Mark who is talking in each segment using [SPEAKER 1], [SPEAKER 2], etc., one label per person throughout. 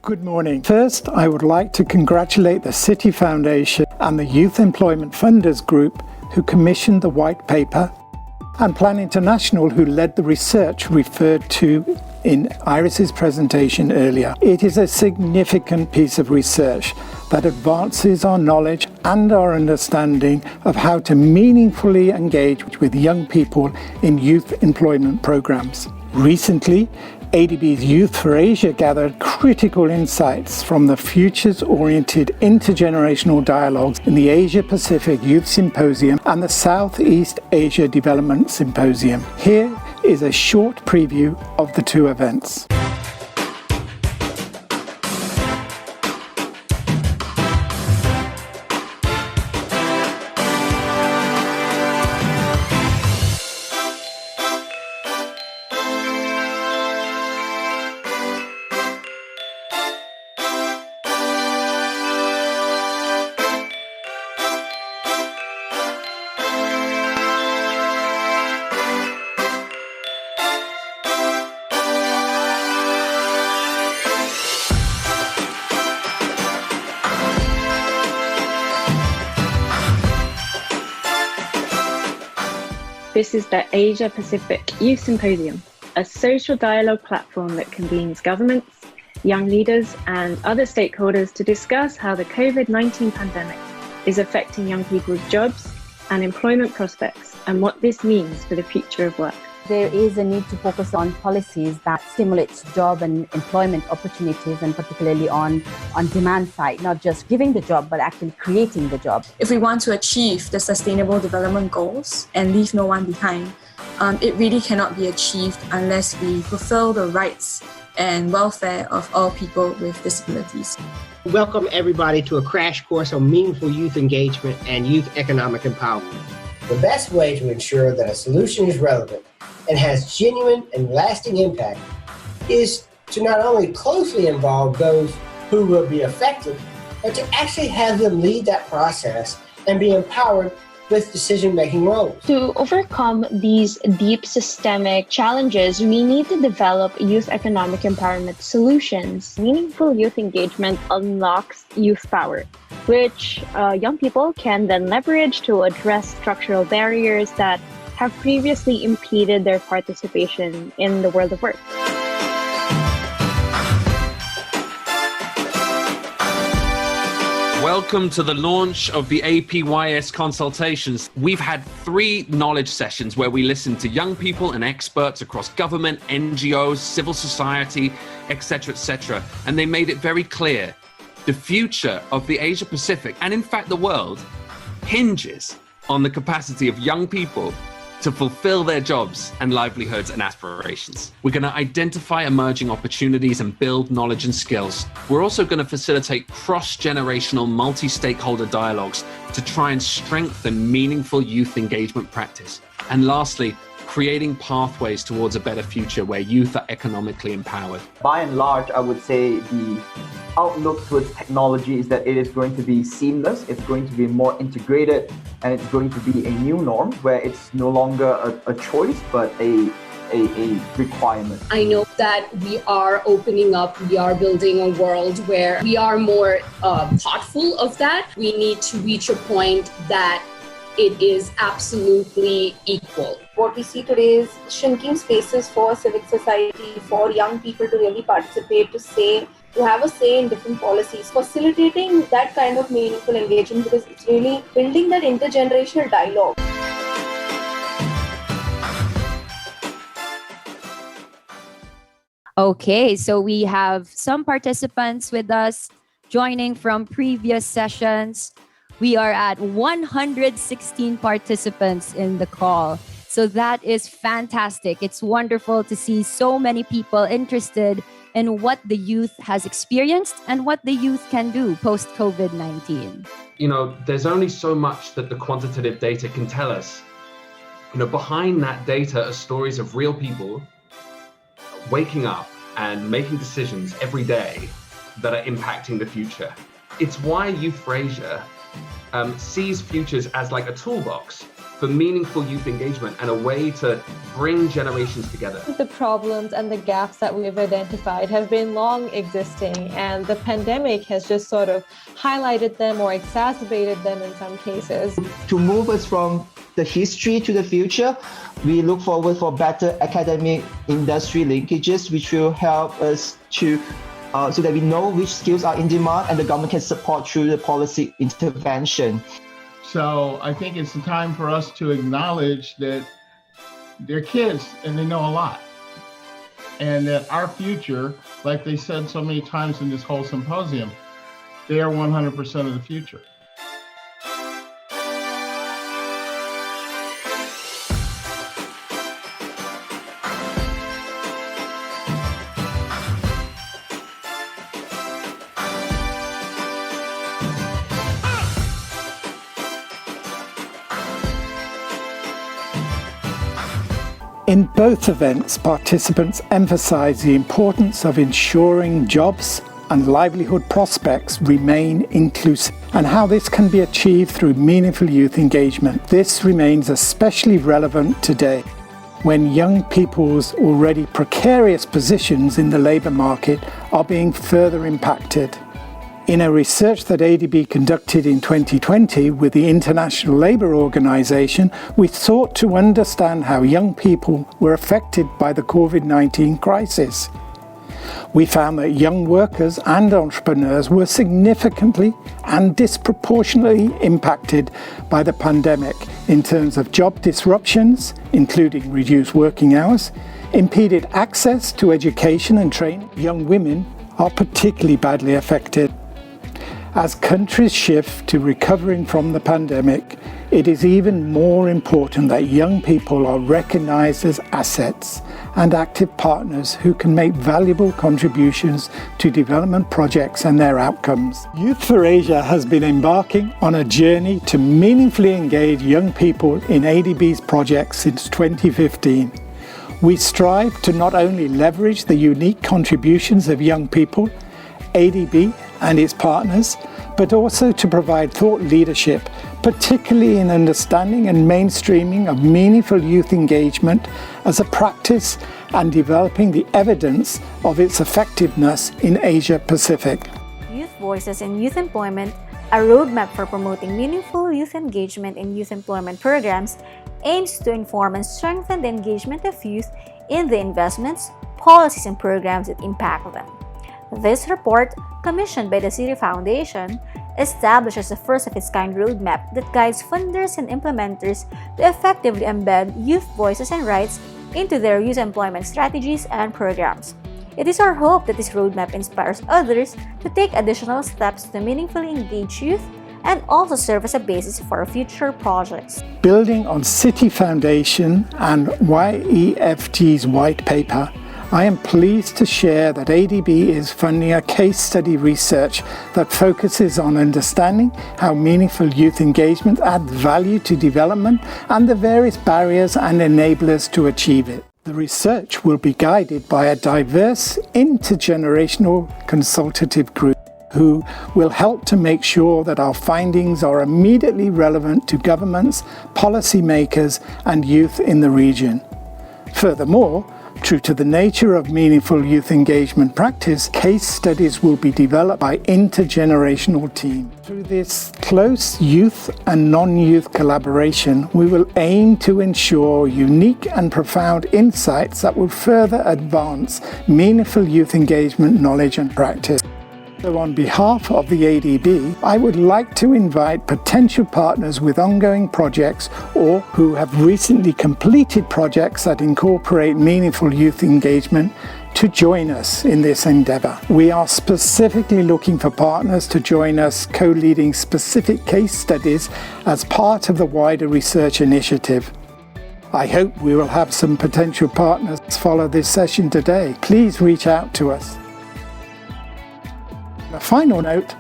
[SPEAKER 1] Good morning. First, I would like to congratulate the City Foundation and the Youth Employment Funders Group who commissioned the white paper, and Plan International who led the research referred to in Iris's presentation earlier. It is a significant piece of research that advances our knowledge and our understanding of how to meaningfully engage with young people in youth employment programs. Recently, ADB's Youth for Asia gathered critical insights from the futures-oriented intergenerational dialogues in the Asia-Pacific Youth Symposium and the Southeast Asia Development Symposium. Here is a short preview of the two events.
[SPEAKER 2] This is the Asia Pacific Youth Symposium, a social dialogue platform that convenes governments, young leaders, and other stakeholders to discuss how the COVID-19 pandemic is affecting young people's jobs and employment prospects and what this means for the future of work.
[SPEAKER 3] There is a need to focus on policies that stimulate job and employment opportunities, and particularly on demand side, not just giving the job, but actually creating the job.
[SPEAKER 4] If we want to achieve the Sustainable Development Goals and leave no one behind, it really cannot be achieved unless we fulfill the rights and welfare of all people with disabilities.
[SPEAKER 5] Welcome everybody to a crash course on meaningful youth engagement and youth economic empowerment.
[SPEAKER 6] The best way to ensure that a solution is relevant and has genuine and lasting impact is to not only closely involve those who will be affected, but to actually have them lead that process and be empowered with decision-making roles.
[SPEAKER 7] To overcome these deep systemic challenges, we need to develop youth economic empowerment solutions. Meaningful youth engagement unlocks youth power, which young people can then leverage to address structural barriers that have previously impeded their participation in the world of work.
[SPEAKER 8] Welcome to the launch of the APYS consultations. We've had 3 knowledge sessions where we listened to young people and experts across government, NGOs, civil society, etc., and they made it very clear the future of the Asia Pacific, and in fact the world, hinges on the capacity of young people to fulfill their jobs and livelihoods and aspirations. We're going to identify emerging opportunities and build knowledge and skills. We're also going to facilitate cross-generational, multi-stakeholder dialogues to try and strengthen meaningful youth engagement practice. And lastly, creating pathways towards a better future where youth are economically empowered.
[SPEAKER 9] By and large, I would say the outlook towards technology is that it is going to be seamless, it's going to be more integrated, and it's going to be a new norm where it's no longer a choice, but a requirement.
[SPEAKER 10] I know that we are opening up, we are building a world where we are more thoughtful of that. We need to reach a point that it is absolutely equal.
[SPEAKER 11] What we see today is shrinking spaces for civic society, for young people to really participate, to have a say in different policies, facilitating that kind of meaningful engagement, because it's really building that intergenerational dialogue.
[SPEAKER 3] Okay, so we have some participants with us joining from previous sessions. We are at 116 participants in the call. So that is fantastic. It's wonderful to see so many people interested in what the youth has experienced and what the youth can do post-COVID-19.
[SPEAKER 8] You know, there's only so much that the quantitative data can tell us. You know, behind that data are stories of real people waking up and making decisions every day that are impacting the future. It's why Youth for Asia sees futures as like a toolbox for meaningful youth engagement and a way to bring generations together.
[SPEAKER 12] The problems and the gaps that we've identified have been long existing, and the pandemic has just sort of highlighted them or exacerbated them in some cases.
[SPEAKER 13] To move us from the history to the future, we look forward for better academic industry linkages, which will help us to so that we know which skills are in demand and the government can support through the policy intervention.
[SPEAKER 14] So I think it's the time for us to acknowledge that they're kids and they know a lot. And that our future, like they said so many times in this whole symposium, they are 100% of the future.
[SPEAKER 1] In both events, participants emphasise the importance of ensuring jobs and livelihood prospects remain inclusive, and how this can be achieved through meaningful youth engagement. This remains especially relevant today, when young people's already precarious positions in the labour market are being further impacted. In a research that ADB conducted in 2020 with the International Labour Organization, we sought to understand how young people were affected by the COVID-19 crisis. We found that young workers and entrepreneurs were significantly and disproportionately impacted by the pandemic in terms of job disruptions, including reduced working hours, impeded access to education and training. Young women are particularly badly affected. As countries shift to recovering from the pandemic, it is even more important that young people are recognized as assets and active partners who can make valuable contributions to development projects and their outcomes. Youth for Asia has been embarking on a journey to meaningfully engage young people in ADB's projects since 2015. We strive to not only leverage the unique contributions of young people, ADB and its partners, but also to provide thought leadership, particularly in understanding and mainstreaming of meaningful youth engagement as a practice and developing the evidence of its effectiveness in Asia Pacific.
[SPEAKER 15] Youth Voices in Youth Employment, a roadmap for promoting meaningful youth engagement in youth employment programs, aims to inform and strengthen the engagement of youth in the investments, policies, and programs that impact them. This report, commissioned by the City Foundation, establishes a first-of-its-kind roadmap that guides funders and implementers to effectively embed youth voices and rights into their youth employment strategies and programs. It is our hope that this roadmap inspires others to take additional steps to meaningfully engage youth and also serve as a basis for future projects.
[SPEAKER 1] Building on City Foundation and YEFT's white paper, I am pleased to share that ADB is funding a case study research that focuses on understanding how meaningful youth engagement adds value to development and the various barriers and enablers to achieve it. The research will be guided by a diverse intergenerational consultative group who will help to make sure that our findings are immediately relevant to governments, policymakers, and youth in the region. Furthermore, true to the nature of meaningful youth engagement practice, case studies will be developed by intergenerational teams. Through this close youth and non-youth collaboration, we will aim to ensure unique and profound insights that will further advance meaningful youth engagement knowledge and practice. So on behalf of the ADB, I would like to invite potential partners with ongoing projects or who have recently completed projects that incorporate meaningful youth engagement to join us in this endeavour. We are specifically looking for partners to join us co-leading specific case studies as part of the wider research initiative. I hope we will have some potential partners follow this session today. Please reach out to us. On a final note,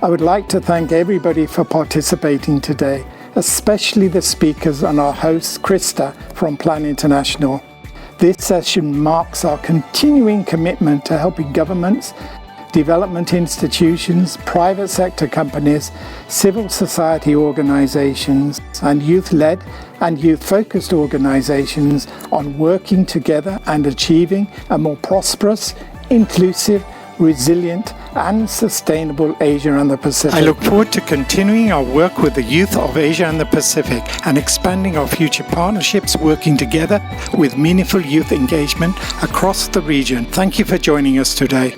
[SPEAKER 1] I would like to thank everybody for participating today, especially the speakers and our host, Krista from Plan International. This session marks our continuing commitment to helping governments, development institutions, private sector companies, civil society organizations, and youth-led and youth-focused organizations on working together and achieving a more prosperous, inclusive, resilient and sustainable Asia and the Pacific. I look forward to continuing our work with the youth of Asia and the Pacific and expanding our future partnerships, working together with meaningful youth engagement across the region. Thank you for joining us today.